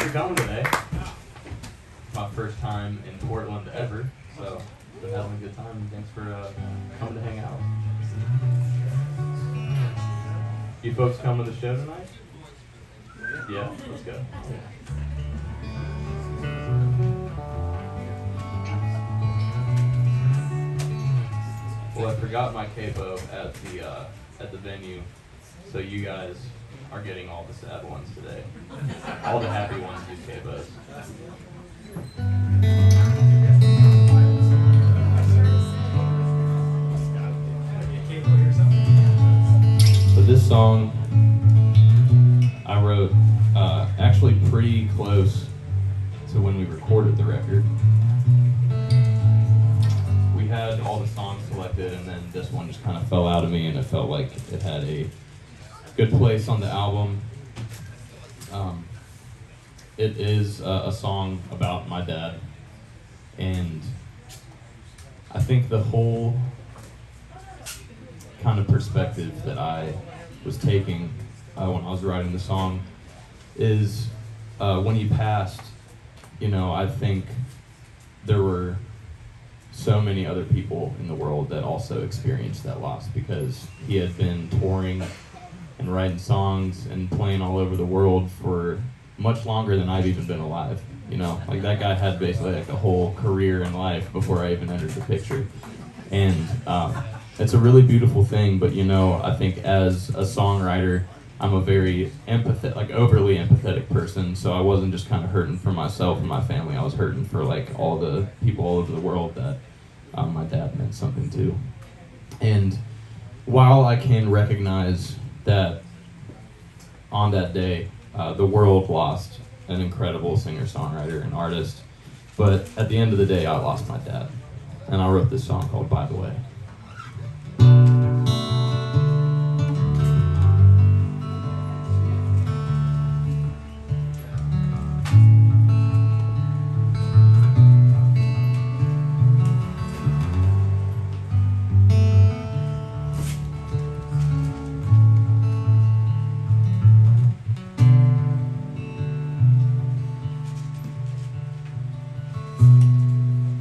for coming today. My first time in Portland ever, so been having a good time. Thanks for coming to hang out. You folks coming to the show tonight? Yeah, let's go. Well, I forgot my capo at the venue, so you guys are getting all the sad ones today. All the happy ones use capos. So this song I wrote actually pretty close to when we recorded the record. We had all the songs selected, and then this one just kind of fell out of me, and it felt like it had a good place on the album. It is a song about my dad, and I think the whole kind of perspective that I was taking when I was writing the song is when he passed, I think there were so many other people in the world that also experienced that loss, because he had been touring and writing songs and playing all over the world for much longer than I've even been alive. Like that guy had basically like a whole career in life before I even entered the picture. And it's a really beautiful thing, but I think as a songwriter, I'm a very overly empathetic person, so I wasn't just kind of hurting for myself and my family, I was hurting for like all the people all over the world that my dad meant something to. And while I can recognize that on that day, the world lost an incredible singer-songwriter and artist, but at the end of the day, I lost my dad. And I wrote this song called By the Way.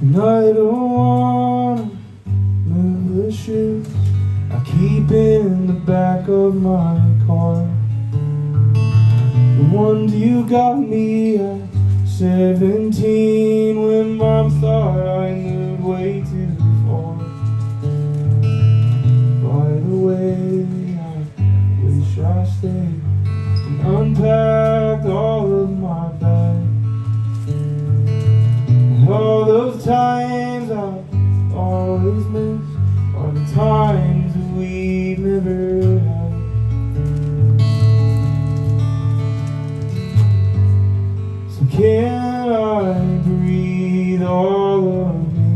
And I don't wanna move the shoes I keep in the back of my car, the ones you got me at 17 when Mom thought I moved way too far. By the way, I wish I stayed and unpacked all of my bags. All those times I always miss are the times that we never had. So can I breathe all of me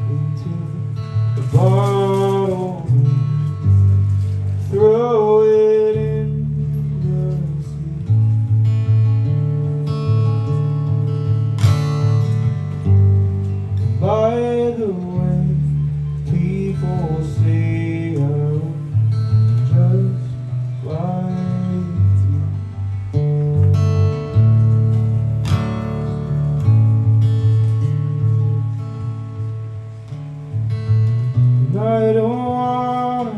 into the bottle, throw it in the sea? By the way, people say I'm just like you. And I don't wanna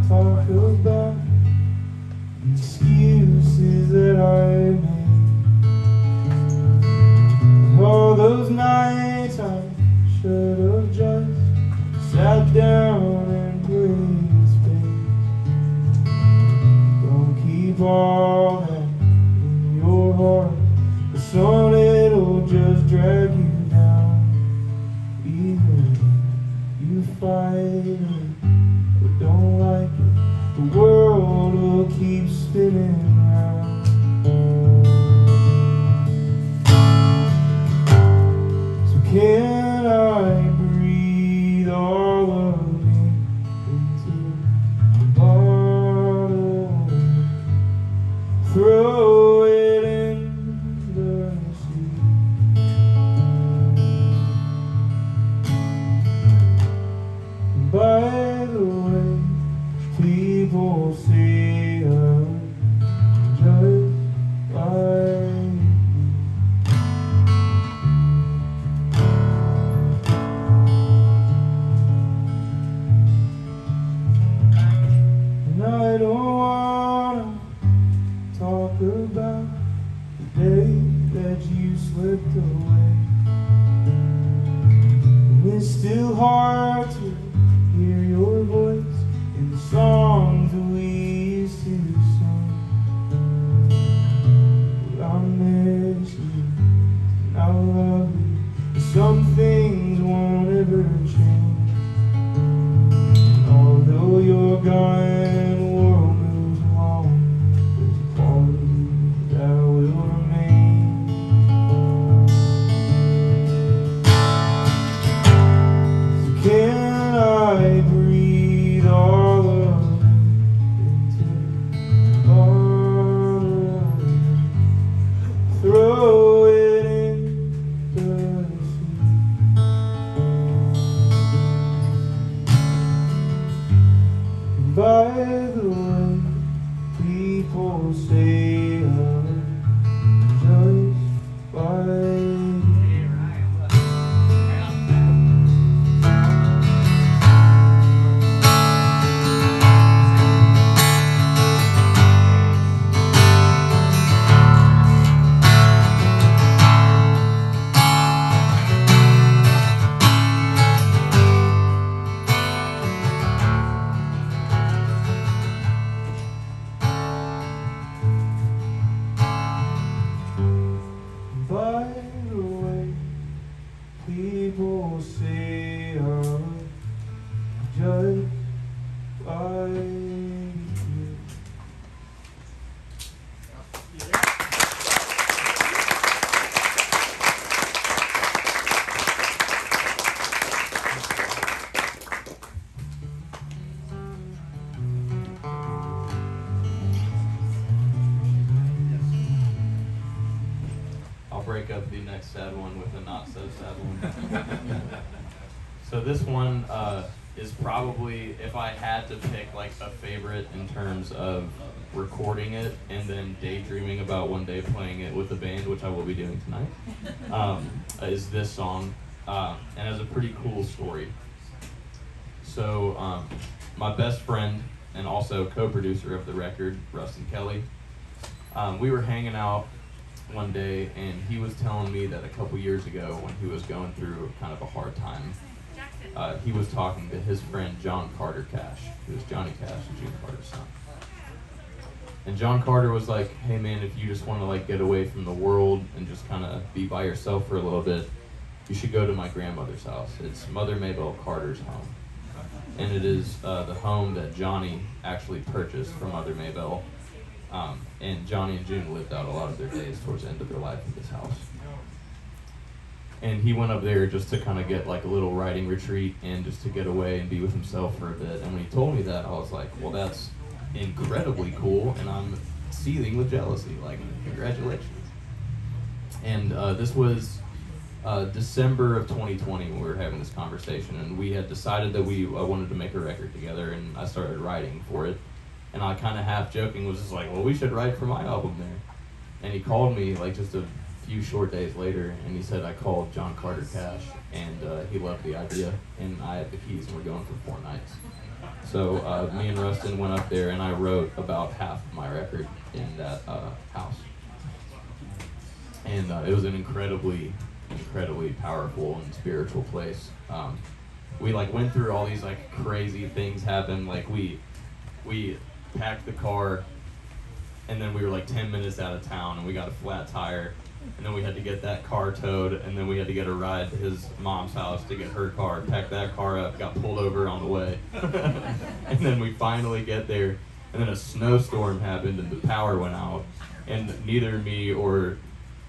talk about the excuses that I made, all those nights I should have just sat down and played space. Don't keep all that in your heart, the sun it'll just drag you down. Even if you fight it but don't like it, the world will keep spinning round. So can I breathe all of me into the bottle, throw it in the sea? And by the way, people say I'm I don't wanna talk about the day that you slipped away. And it's still hard to hear your voice in the songs that we used to sing. But I miss you and I love you. Some things won't ever change. Although you're gone and the world moves along, there's a part of you that will remain. So can I breathe all of you into the bottle? Throw it in the sea. By the way, people say I'm just fine. By the way, people say I'm just like you. I'll break up the next sad one with a not so sad one. So this one is probably, if I had to pick like a favorite in terms of recording it and then daydreaming about one day playing it with a band, which I will be doing tonight, is this song, and has a pretty cool story. So my best friend and also co-producer of the record, Rustin Kelly, we were hanging out one day and he was telling me that a couple years ago when he was going through kind of a hard time, he was talking to his friend John Carter Cash, who was Johnny Cash and June Carter's son. And John Carter was like, hey man, if you just want to like get away from the world and just kind of be by yourself for a little bit, you should go to my grandmother's house. It's Mother Maybelle Carter's home. And it is the home that Johnny actually purchased from Mother Maybelle. And Johnny and June lived out a lot of their days towards the end of their life in this house. And he went up there just to kind of get like a little writing retreat and just to get away and be with himself for a bit. And when he told me that, I was like, well, that's incredibly cool, and I'm seething with jealousy. Like, congratulations. And this was December of 2020 when we were having this conversation, and we had decided that we wanted to make a record together, and I started writing for it. And I kind of half joking was just like, well, we should write for my album there. And he called me like just a few short days later, and he said I called John Carter Cash, and he loved the idea, and I had the keys, and we're going for 4 nights. So me and Rustin went up there, and I wrote about half of my record in that house. And it was an incredibly powerful and spiritual place. We like went through all these like crazy things happen. Like we packed the car, and then we were like 10 minutes out of town, and we got a flat tire, and then we had to get that car towed, and then we had to get a ride to his mom's house to get her car, pack that car up, got pulled over on the way. And then we finally get there, and then a snowstorm happened and the power went out, and neither me or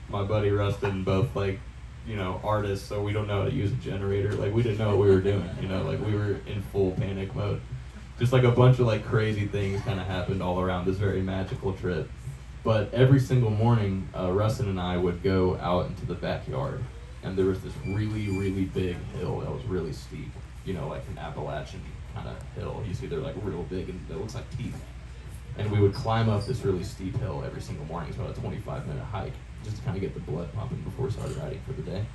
my buddy Rustin, both like, you know, artists, so we don't know how to use a generator. Like, we didn't know what we were doing, you know, like we were in full panic mode. Just like a bunch of like crazy things kind of happened all around this very magical trip. But every single morning, Rustin and I would go out into the backyard, and there was this really, really big hill that was really steep, you know, like an Appalachian kind of hill. You see they're like real big and it looks like teeth. And we would climb up this really steep hill every single morning. It's about a 25-minute hike, just to kind of get the blood pumping before we started riding for the day.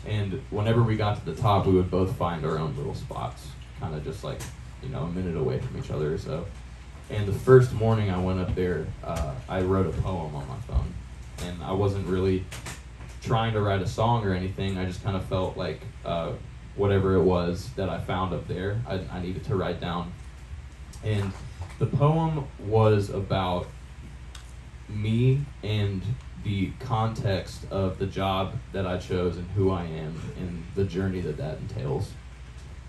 And whenever we got to the top, we would both find our own little spots, kind of just like, you know, a minute away from each other or so. And the first morning I went up there, I wrote a poem on my phone. And I wasn't really trying to write a song or anything. I just kind of felt like whatever it was that I found up there, I needed to write down. And the poem was about me and the context of the job that I chose and who I am and the journey that entails.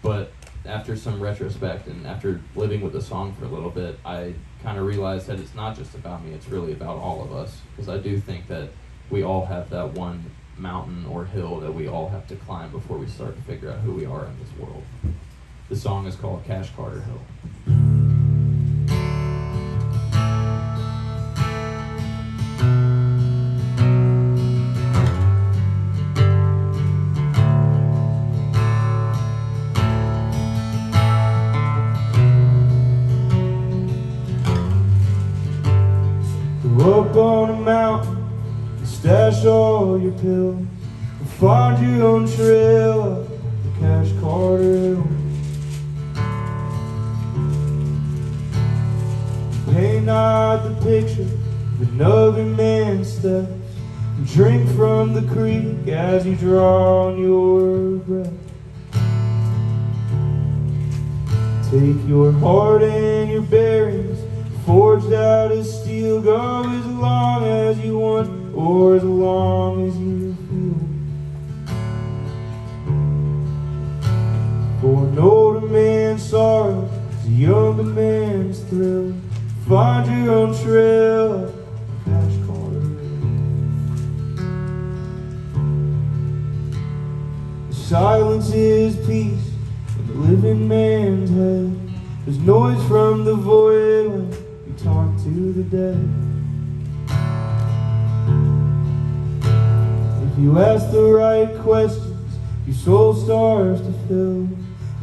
But after some retrospect and after living with the song for a little bit, I kind of realized that it's not just about me, it's really about all of us. Because I do think that we all have that one mountain or hill that we all have to climb before we start to figure out who we are in this world. The song is called Cash Carter Hill. Go up on a mountain and stash all your pills, and find your own trail up the Cash Carter Hill. Paint not the picture of another man's steps, and drink from the creek as you draw on your breath. Take your heart and your bearings, forged out of steel. Go as long as you want, or as long as you feel. For an older man's sorrow is a younger man's thrill. Find your own trail up the Cash Carter Hill. The silence is peace in the living man's head. There's noise from the void when you talk to the dead. If you ask the right questions, your soul starts to fill.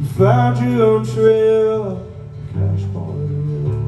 You found your own trail up the Cash Carter Hill.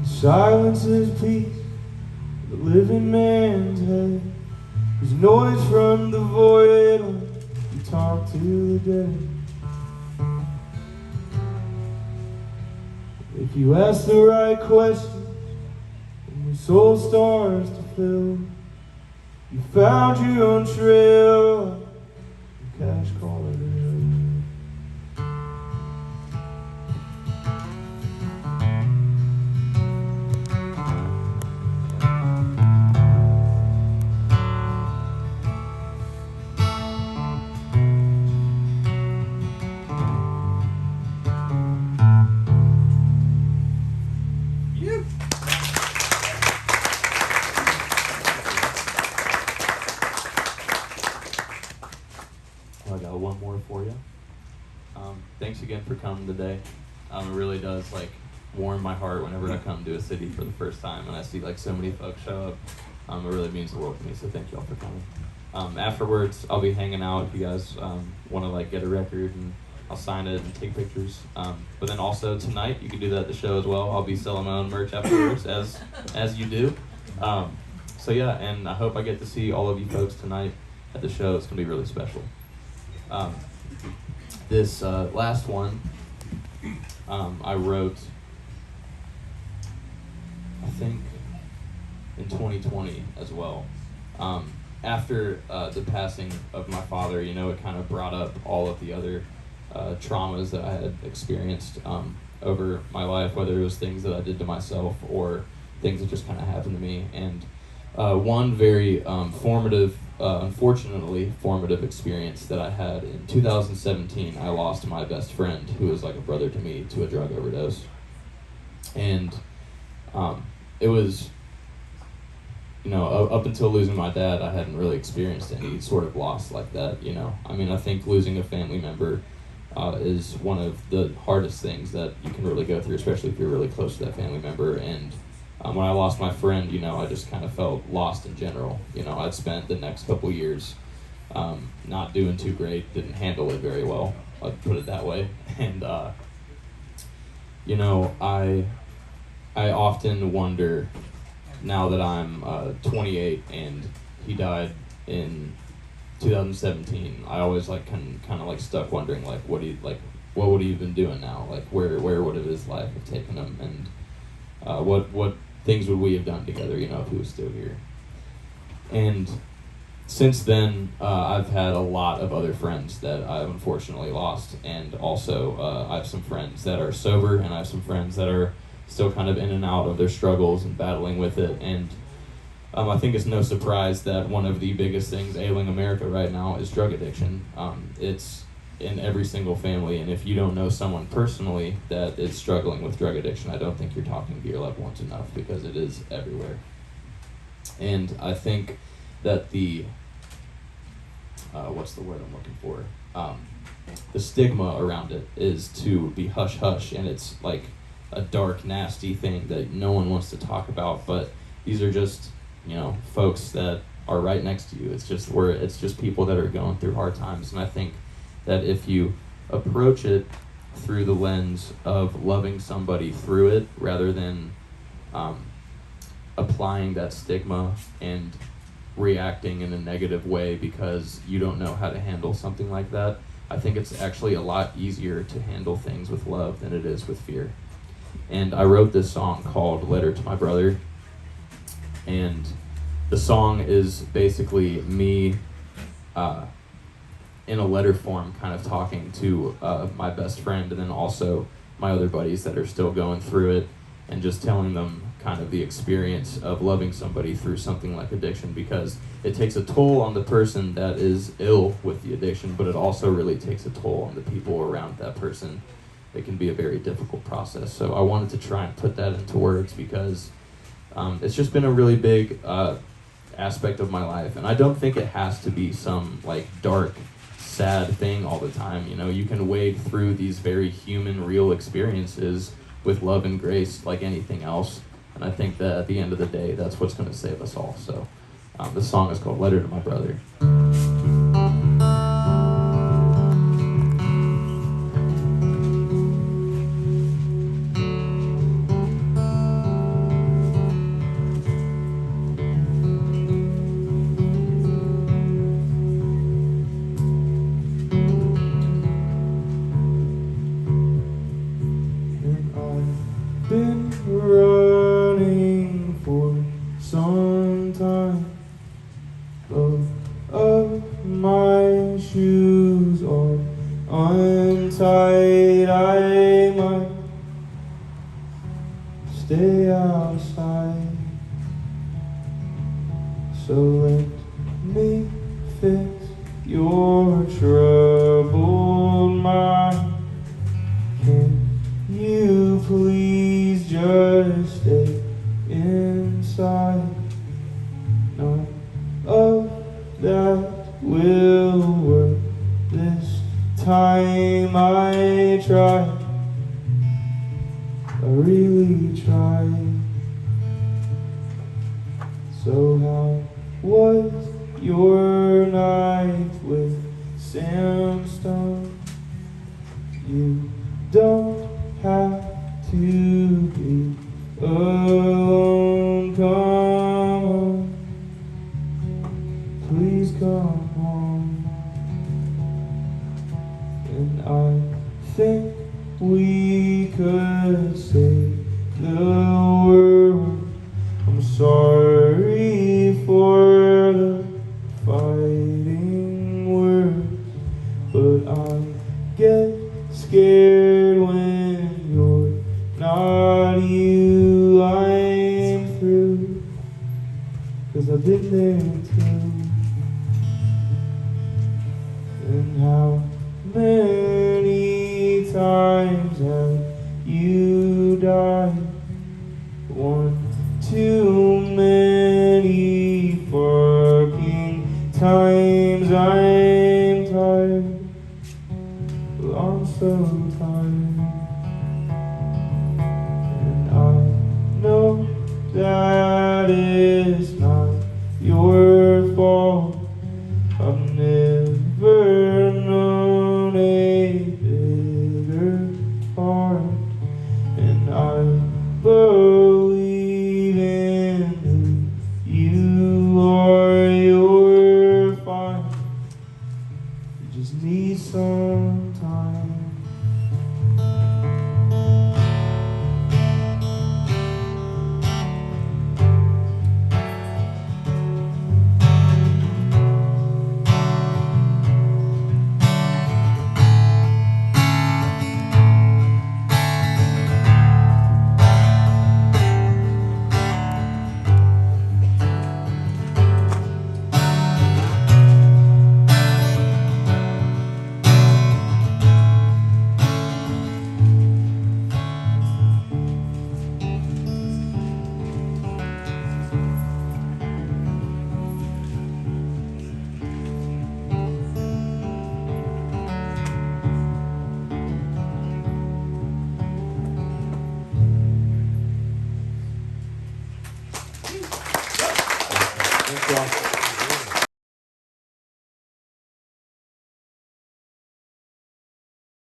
Silence is peace, the living man's head. There's noise from the void when you talk to the dead. If you ask the right questions, and your soul starts to fill, you found your own trail, the Cash Carter Hill. I got one more for you. Thanks again for coming today. It really does warm my heart whenever I come to a city for the first time and I see so many folks show up. It really means the world to me. So thank y'all for coming. Afterwards, I'll be hanging out if you guys want to get a record, and I'll sign it and take pictures. But then also tonight, you can do that at the show as well. I'll be selling my own merch afterwards, as you do. So yeah, and I hope I get to see all of you folks tonight at the show. It's gonna be really special. This last one I wrote, I think, in 2020 as well. After the passing of my father, it kind of brought up all of the other traumas that I had experienced over my life, whether it was things that I did to myself or things that just kind of happened to me. And one very unfortunately formative experience that I had in 2017, I lost my best friend, who was like a brother to me, to a drug overdose. And it was up until losing my dad, I hadn't really experienced any sort of loss like that. I mean, I think losing a family member is one of the hardest things that you can really go through, especially if you're really close to that family member. And when I lost my friend, I just kind of felt lost in general. I'd spent the next couple years not doing too great, didn't handle it very well, I'd put it that way. And I often wonder, now that I'm 28 and he died in 2017, I always kind of stuck wondering what would he have been doing now? Where would his life have taken him, and what things would we have done together, if he was still here? And since then, I've had a lot of other friends that I've unfortunately lost, and also I have some friends that are sober, and I have some friends that are still kind of in and out of their struggles and battling with it. And I think it's no surprise that one of the biggest things ailing America right now is drug addiction. It's in every single family, and if you don't know someone personally that is struggling with drug addiction, I don't think you're talking to your loved ones enough, because it is everywhere. And I think that what's the word I'm looking for? The stigma around it is to be hush-hush, and it's like a dark, nasty thing that no one wants to talk about, but these are just, folks that are right next to you. It's just people that are going through hard times. And I think that if you approach it through the lens of loving somebody through it, rather than applying that stigma and reacting in a negative way because you don't know how to handle something like that, I think it's actually a lot easier to handle things with love than it is with fear. And I wrote this song called Letter to My Brother, and the song is basically me in a letter form kind of talking to my best friend, and then also my other buddies that are still going through it, and just telling them kind of the experience of loving somebody through something like addiction, because it takes a toll on the person that is ill with the addiction, but it also really takes a toll on the people around that person. It can be a very difficult process. So I wanted to try and put that into words, because it's just been a really big aspect of my life. And I don't think it has to be some dark, sad thing all the time. You can wade through these very human, real experiences with love and grace like anything else. And I think that at the end of the day, that's what's going to save us all. So this song is called Letter to My Brother. Been running for some time. Both of my shoes are untied. I might stay outside. So let me fix your troubled mind. Can you please just stay inside? None of that will work this time. I tried, I really tried. So how was your night with Samstone? You don't have to be alone. Come on, please come home. And I think we could save the world. I'm sorry for the fighting words, but I get scared when you're not you. I'm through, 'cause I've been there too. And how many times have you died? 1, 2